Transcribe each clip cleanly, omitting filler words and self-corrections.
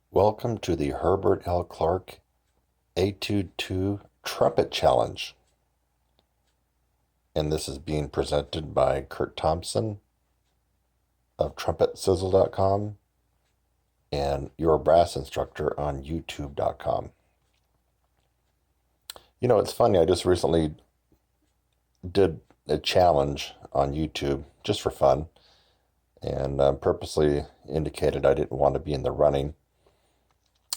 Welcome to the Herbert L. Clarke ETUDE 2 Trumpet Challenge. And this is being presented by Kurt Thompson of TRUMPETSIZZLE.com and your brass instructor on YouTube.com. You know, it's funny, I just recently did a challenge on YouTube just for fun, and purposely indicated I didn't want to be in the running.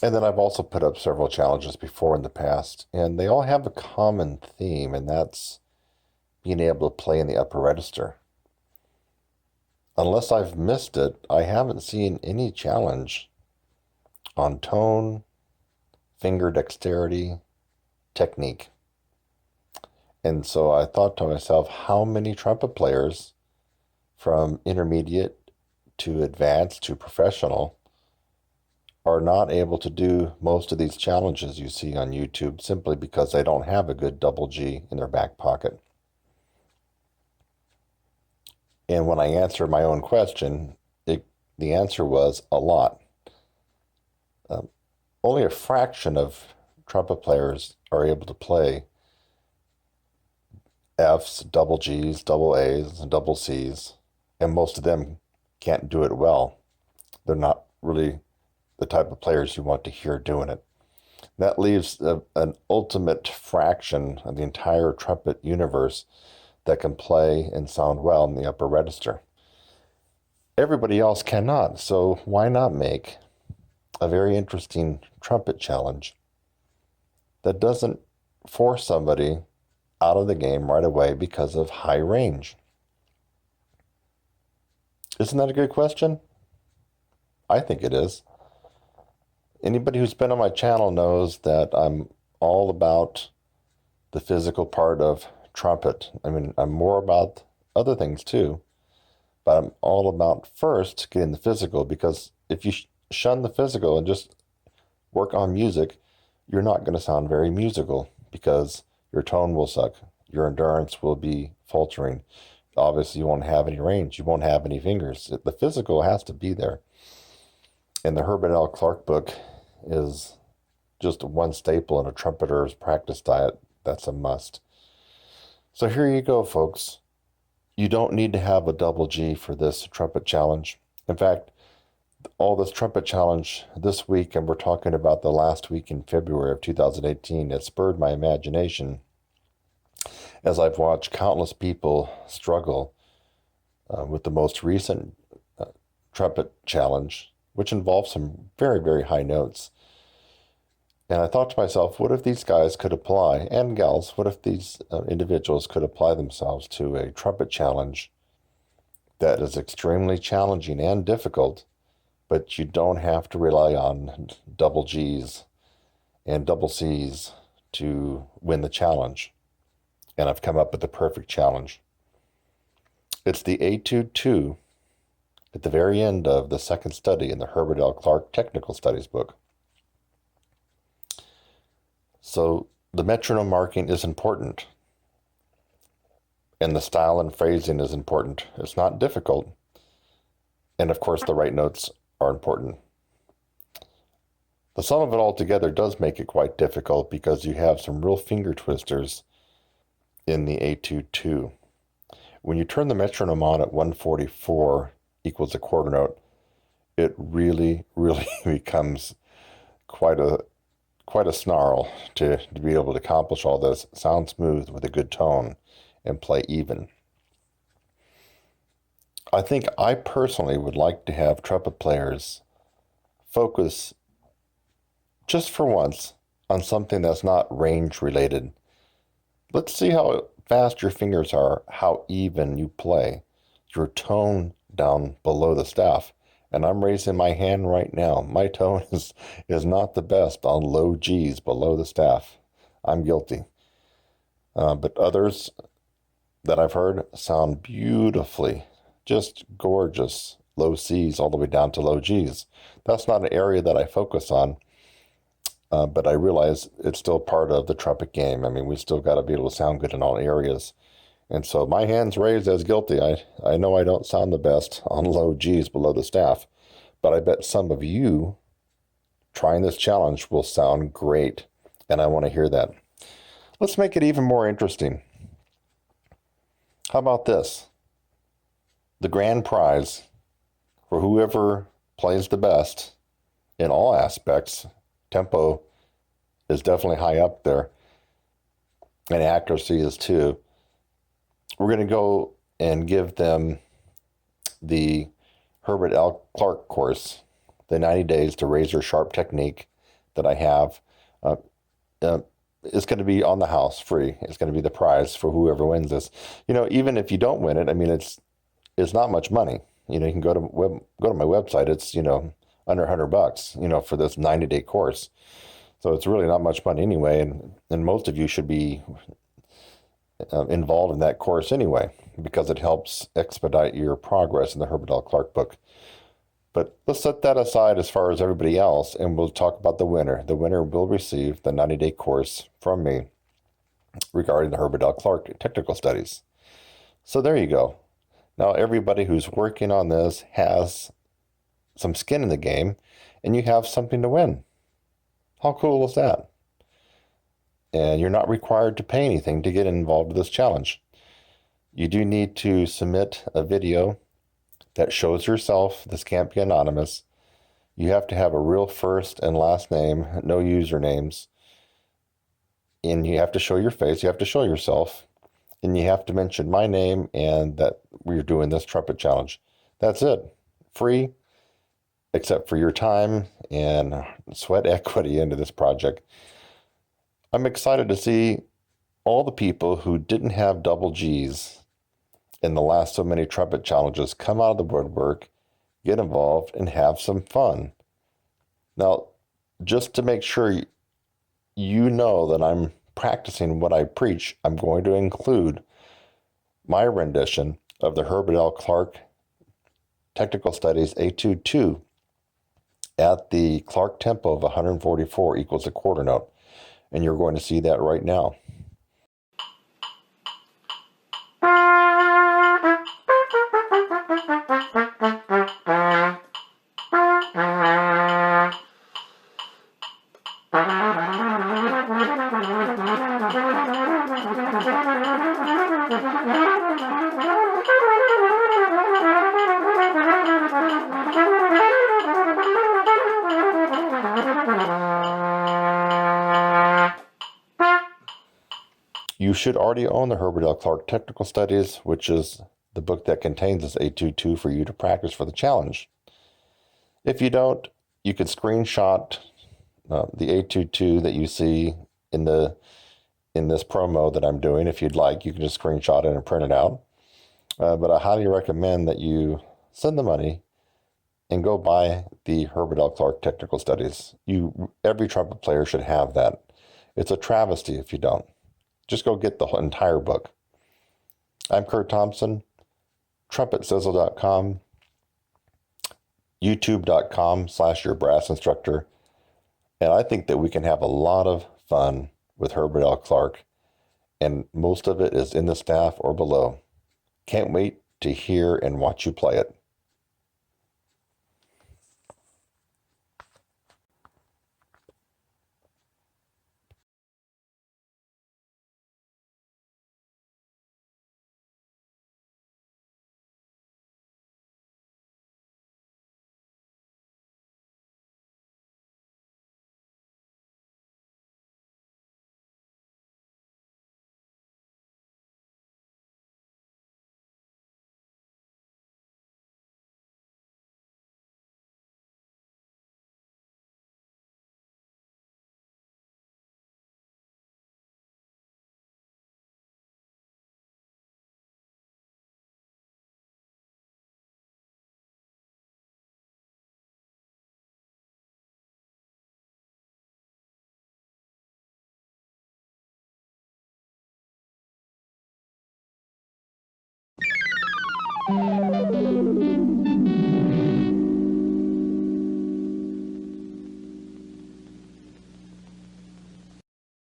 And then I've also put up several challenges before in the past, and they all have a common theme, and that's being able to play in the upper register. Unless I've missed it, I haven't seen any challenge on tone, finger dexterity, technique. And so I thought to myself, how many trumpet players from intermediate to advanced to professional are not able to do most of these challenges you see on YouTube simply because they don't have a good double G in their back pocket? And when I answered my own question, the answer was a lot. Only a fraction of trumpet players are able to play Fs, double Gs, double As, and double Cs, and most of them can't do it well. They're not really the type of players you want to hear doing it. That leaves an ultimate fraction of the entire trumpet universe that can play and sound well in the upper register. Everybody else cannot, so why not make a very interesting trumpet challenge that doesn't force somebody out of the game right away because of high range? Isn't that a good question? I think it is. Anybody who's been on my channel knows that I'm all about the physical part of trumpet. I mean, I'm more about other things too, but I'm all about first getting the physical, because if you shun the physical and just work on music, you're not going to sound very musical because your tone will suck. Your endurance will be faltering. Obviously, you won't have any range. You won't have any fingers. The physical has to be there. And the Herbert L. Clarke book is just one staple in a trumpeter's practice diet. That's a must. So here you go, folks. You don't need to have a double G for this trumpet challenge. In fact, all this trumpet challenge this week, and we're talking about the last week in February of 2018, it spurred my imagination as I've watched countless people struggle with the most recent trumpet challenge, which involves some very, very high notes. And I thought to myself, what if these guys could apply, and gals, what if these individuals could apply themselves to a trumpet challenge that is extremely challenging and difficult, but you don't have to rely on double Gs and double Cs to win the challenge. And I've come up with the perfect challenge. It's the ETUDE 2 at the very end of the second study in the Herbert L. Clarke Technical Studies book. So the metronome marking is important, and the style and phrasing is important. It's not difficult. And of course, the right notes are important. The sum of it all together does make it quite difficult because you have some real finger twisters in the ETUDE 2. When you turn the metronome on at 144 equals a quarter note, it really, really becomes quite a snarl to be able to accomplish all this, sound smooth with a good tone, and play even. I think I personally would like to have trumpet players focus just for once on something that's not range related. Let's see how fast your fingers are, how even you play, your tone down below the staff. And I'm raising my hand right now. My tone is not the best on low Gs below the staff. I'm guilty. But others that I've heard sound beautifully, just gorgeous, low Cs all the way down to low Gs. That's not an area that I focus on, but I realize it's still part of the trumpet game. I mean, we still got to be able to sound good in all areas. And so my hand's raised as guilty. I know I don't sound the best on low G's below the staff, but I bet some of you trying this challenge will sound great, and I want to hear that. Let's make it even more interesting. How about this? The grand prize for whoever plays the best in all aspects, tempo is definitely high up there, and accuracy is too. We're going to go and give them the Herbert L. Clarke course, the 90 days to razor sharp technique that I have. It's going to be on the house free. It's going to be the prize for whoever wins this. Even if you don't win it, I mean, it's not much money. You can go to my website. It's under $100, for this 90-day course. So it's really not much money anyway, and most of you should be involved in that course anyway, because it helps expedite your progress in the Herbert L. Clarke book. But let's set that aside as far as everybody else, and we'll talk about the winner. The winner will receive the 90-day course from me regarding the Herbert L. Clarke technical studies. So there you go. Now everybody who's working on this has some skin in the game, and you have something to win. How cool is that? And you're not required to pay anything to get involved with this challenge. You do need to submit a video that shows yourself. This can't be anonymous. You have to have a real first and last name, no usernames. And you have to show your face. You have to show yourself. And you have to mention my name and that we're doing this trumpet challenge. That's it. Free, except for your time and sweat equity into this project. I'm excited to see all the people who didn't have double G's in the last so many trumpet challenges come out of the woodwork, get involved, and have some fun. Now, just to make sure you know that I'm practicing what I preach, I'm going to include my rendition of the Herbert L. Clarke Technical Studies Etude 2 at the Clarke tempo of 144 equals a quarter note. And you're going to see that right now. You should already own the Herbert L. Clarke Technical Studies, which is the book that contains this Etude 2 for you to practice for the challenge. If you don't, you can screenshot the Etude 2 that you see in this promo that I'm doing. If you'd like, you can just screenshot it and print it out. But I highly recommend that you send the money and go buy the Herbert L. Clarke Technical Studies. Every trumpet player should have that. It's a travesty if you don't. Just go get the entire book. I'm Kurt Thompson, TRUMPETSIZZLE.com, YouTube.com/yourbrassinstructor. And I think that we can have a lot of fun with Herbert L. Clarke, and most of it is in the staff or below. Can't wait to hear and watch you play it.